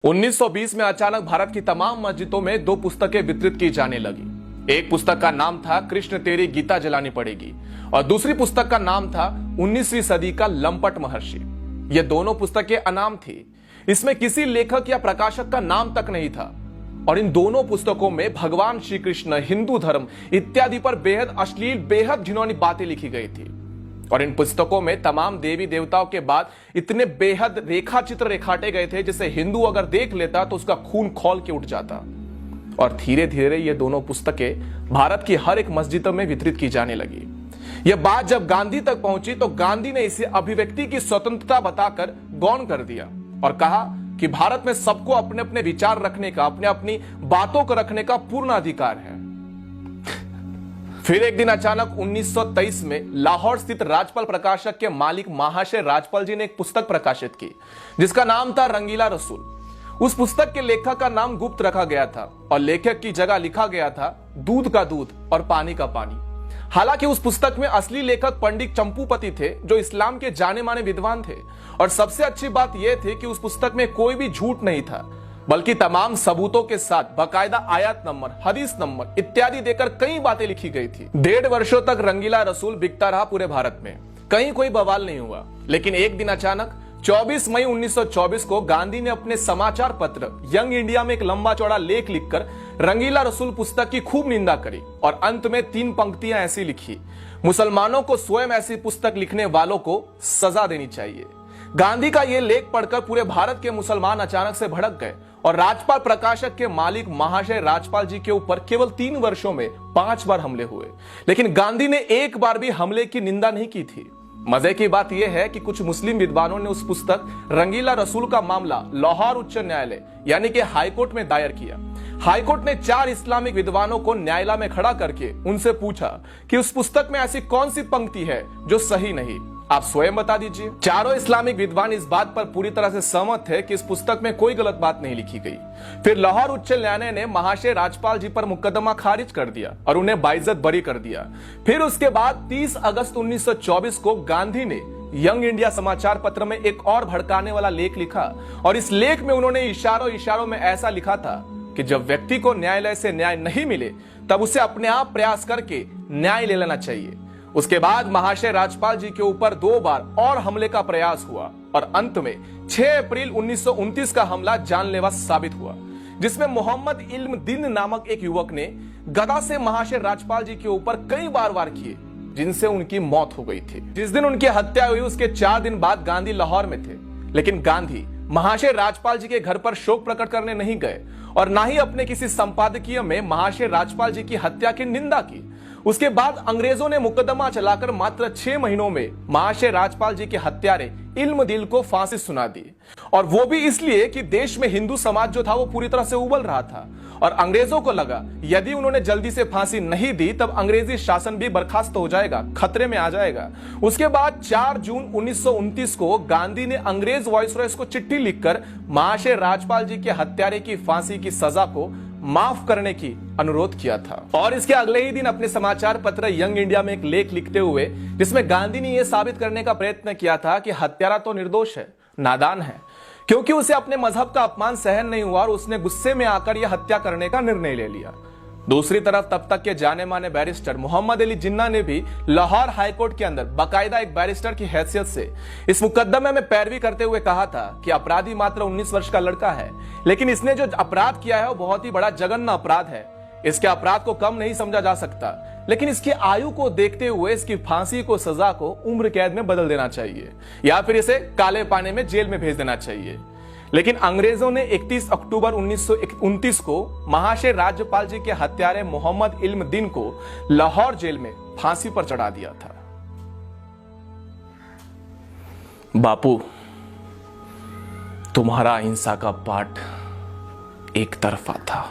1920 में अचानक भारत की तमाम मस्जिदों में दो पुस्तकें वितरित की जाने लगी। एक पुस्तक का नाम था कृष्ण तेरी गीता जलानी पड़ेगी और दूसरी पुस्तक का नाम था 19वीं सदी का लंपट महर्षि। ये दोनों पुस्तकें अनाम थी। इसमें किसी लेखक या प्रकाशक का नाम तक नहीं था और इन दोनों पुस्तकों में भगवान श्री कृष्ण, हिंदू धर्म इत्यादि पर बेहद अश्लील, बेहद घिनौनी बातें लिखी गई थी। और इन पुस्तकों में तमाम देवी देवताओं के बाद इतने बेहद रेखा चित्र रेखाटे गए थे जिसे हिंदू अगर देख लेता तो उसका खून खौल के उठ जाता। और धीरे धीरे ये दोनों पुस्तकें भारत की हर एक मस्जिद में वितरित की जाने लगी। यह बात जब गांधी तक पहुंची तो गांधी ने इसे अभिव्यक्ति की स्वतंत्रता बताकर गौण कर दिया और कहा कि भारत में सबको अपने अपने विचार रखने का, अपने अपनी बातों को रखने का पूर्ण अधिकार है। फिर एक दिन अचानक 1923 में लाहौर स्थित राजपाल प्रकाशक के मालिक महाशय राजपाल जी ने एक पुस्तक प्रकाशित की जिसका नाम था रंगीला रसूल। उस पुस्तक के लेखक का नाम गुप्त रखा गया था और लेखक की जगह लिखा गया था दूध का दूध और पानी का पानी। हालांकि उस पुस्तक में असली लेखक पंडित चंपूपति थे जो इस्लाम के जाने माने विद्वान थे। और सबसे अच्छी बात यह थी कि उस पुस्तक में कोई भी झूठ नहीं था बल्कि तमाम सबूतों के साथ बाकायदा आयत नंबर, हदीस नंबर इत्यादि देकर कई बातें लिखी गई थी। 1.5 वर्षों तक रंगीला रसूल बिकता रहा पूरे भारत में, कहीं कोई बवाल नहीं हुआ। लेकिन एक दिन अचानक 24 मई 1924 को गांधी ने अपने समाचार पत्र यंग इंडिया में एक लंबा चौड़ा लेख लिखकर रंगीला रसूल पुस्तक की खूब निंदा करी और अंत में 3 पंक्तियां ऐसी लिखी: मुसलमानों को स्वयं ऐसी पुस्तक लिखने वालों को सजा देनी चाहिए। गांधी का यह लेख पढ़कर पूरे भारत के मुसलमान अचानक से भड़क गए और राजपाल प्रकाशक के मालिक महाशय राजपाल जी के ऊपर केवल 3 वर्षों में 5 बार हमले हुए। लेकिन गांधी ने एक बार भी हमले की निंदा नहीं की थी। मजे की बात यह है कि कुछ मुस्लिम विद्वानों ने उस पुस्तक रंगीला रसूल का मामला लाहौर उच्च न्यायालय यानी कि हाईकोर्ट में दायर किया। हाईकोर्ट ने 4 इस्लामिक विद्वानों को न्यायालय में खड़ा करके उनसे पूछा कि उस पुस्तक में ऐसी कौन सी पंक्ति है जो सही नहीं, आप स्वयं बता दीजिए। चारों इस्लामिक विद्वान इस बात पर पूरी तरह से सहमत थे कि इस पुस्तक में कोई गलत बात नहीं लिखी गई। फिर लाहौर उच्च न्यायालय ने महाशय राजपाल जी पर मुकदमा खारिज कर दिया और उन्हें बाइज्जत बरी कर दिया। फिर उसके बाद 30 अगस्त 1924 को गांधी ने यंग इंडिया समाचार पत्र में एक और भड़काने वाला लेख लिखा और इस लेख में उन्होंने इशारों में ऐसा लिखा था कि जब व्यक्ति को न्यायालय से न्याय नहीं मिले तब उसे अपने आप प्रयास करके न्याय ले लेना चाहिए। उसके बाद महाशय राजपाल जी के ऊपर 2 बार और हमले का प्रयास हुआ और अंत में 6 अप्रैल 1929 का हमला जानलेवा साबित हुआ जिसमें मोहम्मद इल्म दीन नामक एक युवक ने गदा से महाशय राजपाल जी के ऊपर कई बार वार किए जिनसे उनकी मौत हो गई थी। जिस दिन उनकी हत्या हुई उसके 4 दिन बाद गांधी लाहौर में थे। लेकिन गांधी महाशय राजपाल जी के घर पर शोक प्रकट करने नहीं गए और ना ही अपने किसी संपादकीय में महाशय राजपाल जी की हत्या की निंदा की। उसके बाद अंग्रेजों ने मुकदमा चलाकर मात्र 6 महीनों में महाशय राजपाल जी के हत्यारे इल्म दिल को फांसी सुना दी और वो भी इसलिए कि देश में हिंदू समाज जो था वो पूरी तरह से उबल रहा था और अंग्रेजों को लगा यदि उन्होंने जल्दी से फांसी नहीं दी तब अंग्रेजी शासन भी बर्खास्त हो जाएगा, खतरे में आ जाएगा। उसके बाद 4 जून 1929 को गांधी ने अंग्रेज वाइसरॉय को चिट्ठी लिखकर महाशय राजपाल जी के हत्यारे की फांसी की सजा को माफ करने की अनुरोध किया था। और इसके अगले ही दिन अपने समाचार पत्र यंग इंडिया में एक लेख लिखते हुए जिसमें गांधी ने यह साबित करने का प्रयत्न किया था कि हत्यारा तो निर्दोष है, नादान है, क्योंकि उसे अपने मजहब का अपमान सहन नहीं हुआ और उसने गुस्से में आकर यह हत्या करने का निर्णय ले लिया। दूसरी तरफ तब तक के जाने माने बैरिस्टर मोहम्मद अली जिन्ना ने भी लाहौर हाईकोर्ट के अंदर बाकायदा एक बैरिस्टर की हैसियत से इस मुकदमे में पैरवी करते हुए कहा था कि अपराधी मात्र 19 वर्ष का लड़का है, लेकिन इसने जो अपराध किया है वो बहुत ही बड़ा जघन्य अपराध है। इसके अपराध को कम नहीं समझा जा सकता, लेकिन इसकी आयु को देखते हुए इसकी फांसी को सजा को उम्र कैद में बदल देना चाहिए या फिर इसे काले पानी में जेल में भेज देना चाहिए। लेकिन अंग्रेजों ने 31 अक्टूबर 1929 को महाशय राजपाल जी के हत्यारे मोहम्मद इल्म दीन को लाहौर जेल में फांसी पर चढ़ा दिया था। बापू, तुम्हारा अहिंसा का पाठ एक तरफा था।